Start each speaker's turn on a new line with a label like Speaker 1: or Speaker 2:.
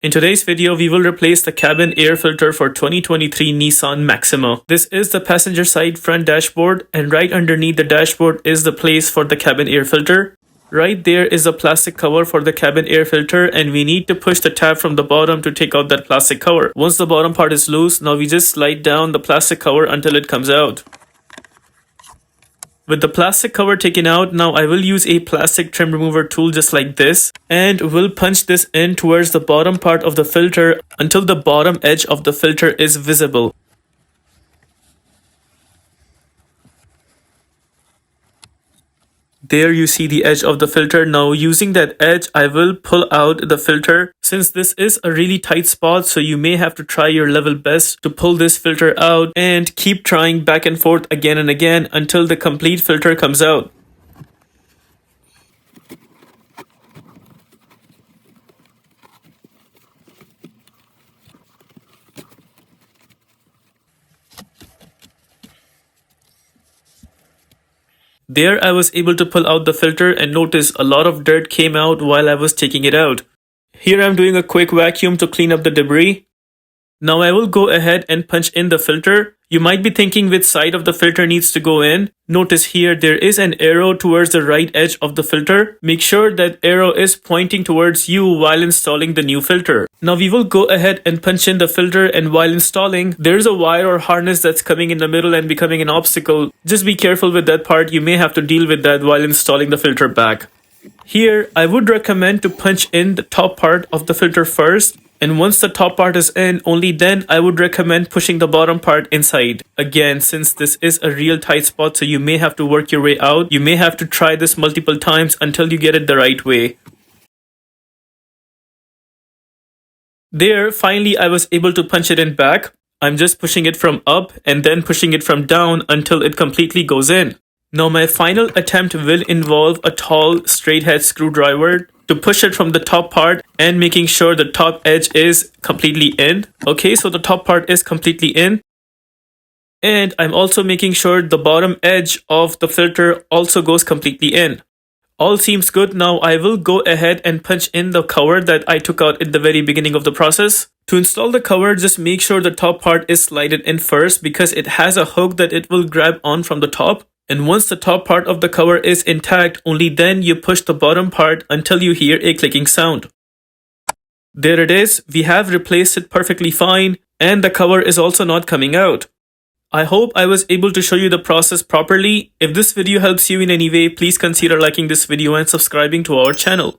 Speaker 1: In today's video, we will replace the cabin air filter for 2023 Nissan Maxima. This is the passenger side front dashboard, and right underneath the dashboard is the place for the cabin air filter. Right there is a plastic cover for the cabin air filter, and we need to push the tab from the bottom to take out that plastic cover. Once the bottom part is loose, now we just slide down the plastic cover until it comes out. With the plastic cover taken out, now I will use a plastic trim remover tool just like this, and will punch this in towards the bottom part of the filter until the bottom edge of the filter is visible. There you see the edge of the filter. Now using that edge, I will pull out the filter. Since this is a really tight spot, so you may have to try your level best to pull this filter out and keep trying back and forth again and again until the complete filter comes out. There I was able to pull out the filter, and notice a lot of dirt came out while I was taking it out. Here I'm doing a quick vacuum to clean up the debris. Now I will go ahead and punch in the filter. You might be thinking which side of the filter needs to go in. Notice here there is an arrow towards the right edge of the filter. Make sure that arrow is pointing towards you while installing the new filter. Now we will go ahead and punch in the filter, and while installing, there's a wire or harness that's coming in the middle and becoming an obstacle. Just be careful with that part. You may have to deal with that while installing the filter back. Here, I would recommend to punch in the top part of the filter first, and once the top part is in, only then I would recommend pushing the bottom part inside. Again, since this is a real tight spot, so you may have to work your way out. You may have to try this multiple times until you get it the right way. There, finally I was able to punch it in back. I'm just pushing it from up and then pushing it from down until it completely goes in. Now my final attempt will involve a tall straight head screwdriver to push it from the top part and making sure the top edge is completely in. Okay, so the top part is completely in. And I'm also making sure the bottom edge of the filter also goes completely in. All seems good. Now I will go ahead and punch in the cover that I took out at the very beginning of the process. To install the cover, just make sure the top part is slided in first, because it has a hook that it will grab on from the top. And once the top part of the cover is intact, only then you push the bottom part until you hear a clicking sound. There it is. We have replaced it perfectly fine, and the cover is also not coming out. I hope I was able to show you the process properly. If this video helps you in any way, please consider liking this video and subscribing to our channel.